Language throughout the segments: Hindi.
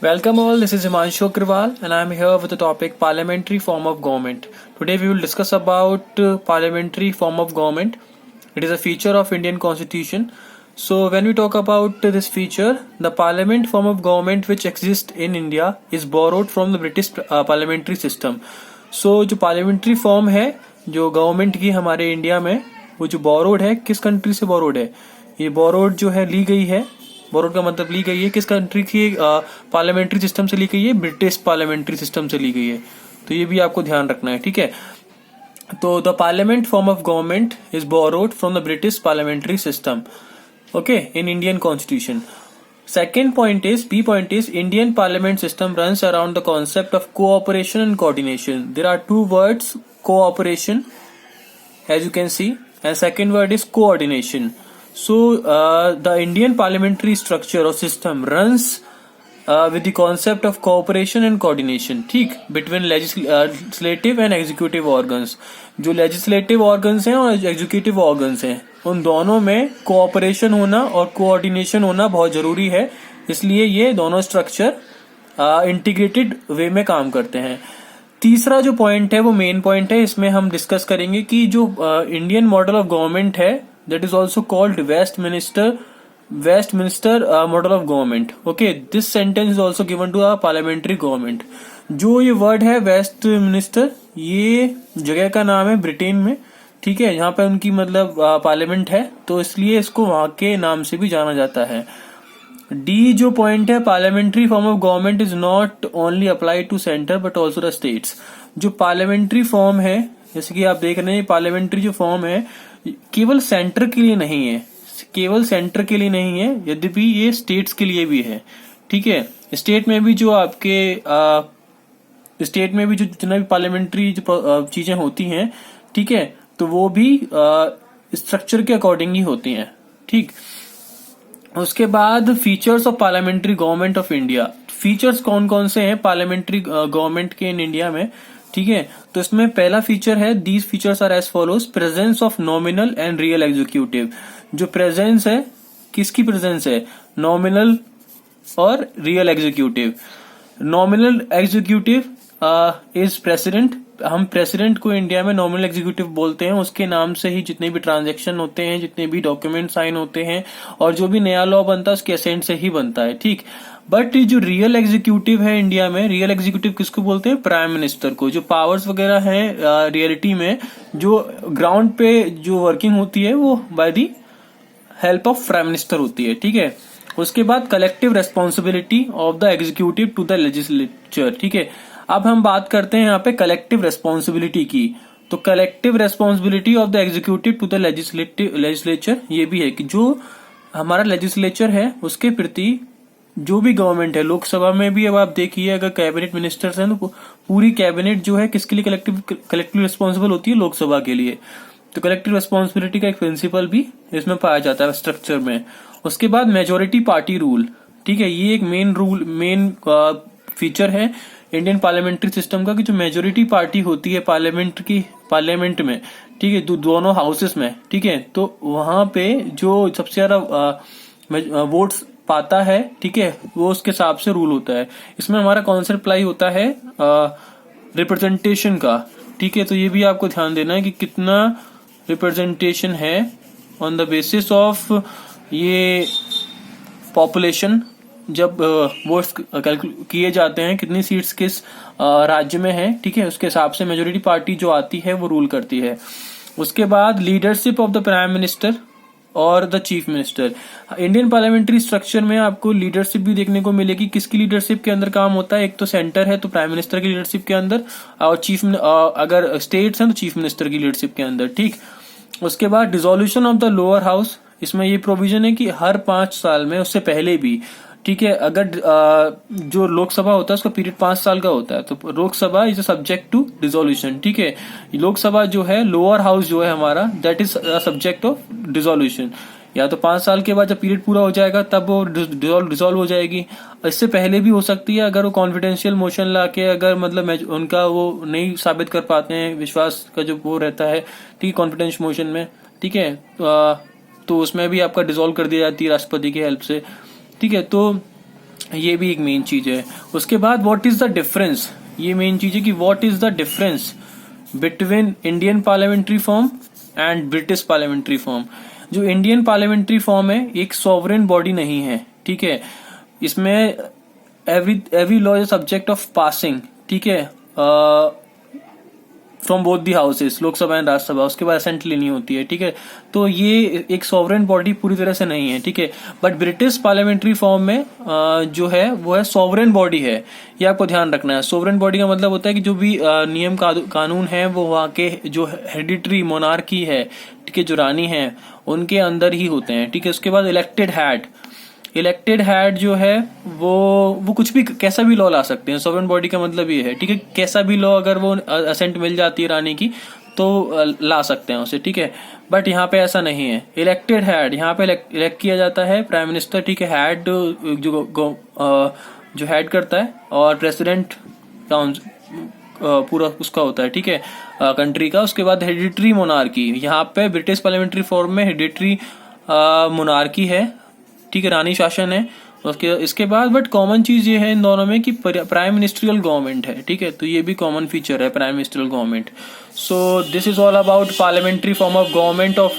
Welcome all, this is Himanshu Agrawal and I am here with the topic Parliamentary Form of Government. Today we will discuss about Parliamentary Form of Government. It is a feature of Indian Constitution. So when we talk about this feature, the Parliament form of government which exists in India is borrowed from the British parliamentary system. So जो parliamentary form है जो गवर्नमेंट की हमारे इंडिया में, वो जो borrowed है, किस कंट्री से borrowed है? ये borrowed जो है ली गई है, बोरोड का मतलब ली गई है किस कंट्री की पार्लियामेंट्री सिस्टम से ली गई है? ब्रिटिश पार्लियामेंट्री सिस्टम से ली गई है. तो ये भी आपको ध्यान रखना है, ठीक है. तो the parliament form of government is borrowed from the British parliamentary system, okay, in Indian constitution. Second point is, B point is, Indian parliament system runs around the concept of cooperation and coordination. There are two words, cooperation, as you can see, and second word is coordination. So the Indian parliamentary structure or system runs with the concept of cooperation and coordination, ठीक, between legislative and executive organs. जो legislative organs हैं और executive organs हैं, उन दोनों में cooperation होना और coordination होना बहुत जरूरी है. इसलिए ये दोनों structure integrated way में काम करते हैं. तीसरा जो पॉइंट है वो मेन पॉइंट है, इसमें हम डिस्कस करेंगे कि जो इंडियन मॉडल ऑफ गवर्नमेंट है, that is also called Westminster model of government. Okay, this sentence is also given to a parliamentary government. जो ये वर्ड है वेस्टमिनिस्टर, ये जगह का नाम है ब्रिटेन में, ठीक है, यहाँ पे उनकी मतलब पार्लियामेंट है, तो इसलिए इसको वहां के नाम से भी जाना जाता है. डी जो पॉइंट है, parliamentary form of government is not only apply to centre but also the states. जो पार्लियामेंट्री फॉर्म है, जैसे कि आप देख रहे हैं, पार्लियामेंट्री जो फॉर्म है केवल सेंटर के लिए नहीं है, केवल सेंटर के लिए नहीं है, यद्यपि ये स्टेट्स के लिए भी है, ठीक है. स्टेट में भी जो आपके स्टेट में भी जो जितना भी पार्लियामेंट्री जो चीजें होती हैं, ठीक है, तो वो भी स्ट्रक्चर के अकॉर्डिंग ही होती हैं, ठीक. उसके बाद features of parliamentary government of India. Features कौन कौन से हैं पार्लियामेंट्री गवर्नमेंट के इन इंडिया में, ठीक है. तो इसमें पहला फीचर है, these features are as follows, presence of nominal and real executive. जो प्रेजेंस है, किसकी प्रेजेंस है? नॉमिनल और real executive. Nominal executive is president. हम प्रेसिडेंट को इंडिया में नॉमिनल एग्जीक्यूटिव बोलते हैं. उसके नाम से ही जितने भी ट्रांजैक्शन होते हैं, जितने भी डॉक्यूमेंट साइन होते हैं और जो भी नया लॉ बनता है उसके असेंट से ही बनता है, ठीक. बट जो रियल एग्जीक्यूटिव है इंडिया में, रियल एग्जीक्यूटिव किसको बोलते हैं? प्राइम मिनिस्टर को. जो पावर्स वगैरह है रियलिटी में, जो ग्राउंड पे जो वर्किंग होती है वो by the help of prime minister होती है, ठीक है. उसके बाद collective responsibility of the executive to the legislature, ठीक है. अब हम बात करते हैं यहाँ पे कलेक्टिव रेस्पॉन्सिबिलिटी की. तो collective responsibility of the executive to the legislature ये भी है कि जो हमारा लेजिस्लेचर है उसके प्रति जो भी गवर्नमेंट है, लोकसभा में भी अब आप देखिए अगर कैबिनेट मिनिस्टर्स हैं तो पूरी कैबिनेट जो है किसके लिए कलेक्टिव रिस्पॉन्सिबल होती है? लोकसभा के लिए. तो कलेक्टिव रिस्पॉन्सिबिलिटी का एक प्रिंसिपल भी इसमें पाया जाता है स्ट्रक्चर में. उसके बाद मेजोरिटी पार्टी रूल, ठीक है, ये एक मेन फीचर है इंडियन पार्लियामेंट्री सिस्टम का कि जो मेजोरिटी पार्टी होती है पार्लियामेंट में, ठीक है, दोनों हाउसेस में, ठीक है, तो वहां पे जो सबसे ज्यादा वोट्स पाता है, ठीक है, वो उसके हिसाब से रूल होता है. इसमें हमारा कॉन्सेप्ट अप्लाई होता है रिप्रेजेंटेशन का, ठीक है. तो ये भी आपको ध्यान देना है कि कितना रिप्रेजेंटेशन है ऑन द बेसिस ऑफ ये पॉपुलेशन. जब वोट्स किए जाते हैं कितनी सीट्स किस राज्य में है, ठीक है, उसके हिसाब से मेजोरिटी पार्टी जो आती है वो रूल करती है. उसके बाद leadership of the prime minister और the chief minister. Indian parliamentary structure में आपको लीडरशिप भी देखने को मिलेगी. किसकी लीडरशिप के अंदर काम होता है? एक तो सेंटर है तो प्राइम मिनिस्टर की लीडरशिप के अंदर, और अगर स्टेट्स हैं तो चीफ मिनिस्टर की लीडरशिप के अंदर, ठीक. उसके बाद dissolution of the lower house. इसमें ये प्रोविजन है कि हर 5 साल में, उससे पहले भी, ठीक है, अगर जो लोकसभा होता है उसका पीरियड 5 साल का होता है, तो Lok Sabha is subject to dissolution, ठीक है. लोकसभा जो है, लोअर हाउस जो है हमारा, that is subject of dissolution. या तो 5 साल के बाद जब पीरियड पूरा हो जाएगा तब वो डिसॉल्व हो जाएगी. इससे पहले भी हो सकती है अगर वो कॉन्फिडेंशियल मोशन लाके अगर मतलब उनका वो नहीं साबित कर पाते हैं, विश्वास का जो वो रहता है, ठीक है, कॉन्फिडेंशियल मोशन में, ठीक है, तो उसमें भी आपका डिसॉल्व कर दी जाती है राष्ट्रपति की हेल्प से, ठीक है. तो ये भी एक मेन चीज है। उसके बाद व्हाट इज द डिफरेंस, ये मेन चीज है कि what is the difference between Indian parliamentary form and British parliamentary form. जो इंडियन पार्लियामेंट्री फॉर्म है एक सॉवरेन बॉडी नहीं है, ठीक है। इसमें every law is subject of passing, ठीक है, from both the houses, Lok Sabha and Rajya Sabha, उसके बाद असेंट लेनी होती है, ठीक है। तो ये एक सॉवरेन बॉडी पूरी तरह से नहीं है, ठीक है। बट ब्रिटिश पार्लियामेंट्री फॉर्म में जो है वो है सॉवरेन बॉडी है, ये आपको ध्यान रखना है। सॉवरेन बॉडी का मतलब होता है कि जो भी नियम कानून है वो वहाँ के जो हेरिडिटरी मोनार्की है, ठीक है, जो रानी है उनके अंदर ही होते हैं, ठीक है। उसके बाद इलेक्टेड हेड जो है वो कुछ भी कैसा भी लॉ ला सकते हैं। सॉवरेन बॉडी का मतलब ये है, ठीक है, कैसा भी लॉ अगर वो असेंट मिल जाती है रानी की तो ला सकते हैं उसे, ठीक है। बट यहाँ पे ऐसा नहीं है। इलेक्टेड हेड, यहाँ पे इलेक्ट किया जाता है प्राइम मिनिस्टर, ठीक है। हेड जो हेड करता है, और प्रेसिडेंट पूरा उसका होता है, ठीक है, कंट्री का। उसके बाद हेरिडिटरी मोनार्की, यहाँ पे ब्रिटिश पार्लियामेंट्री फॉर्म में हेरिडिटरी मोनार्की है, ठीक है, रानी शासन है। इसके बाद बट कॉमन चीज ये है इन दोनों में कि प्राइम मिनिस्ट्रियल गवर्नमेंट है, ठीक है। तो ये भी कॉमन फीचर है, prime ministerial government. So this is all about parliamentary form of government of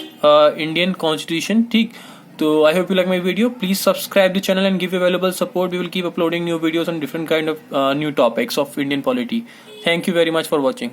Indian constitution, ठीक। तो I hope you like my video. Please subscribe the channel and give available support. We will keep uploading new videos on different kind of new topics of Indian polity. Thank you very much for watching.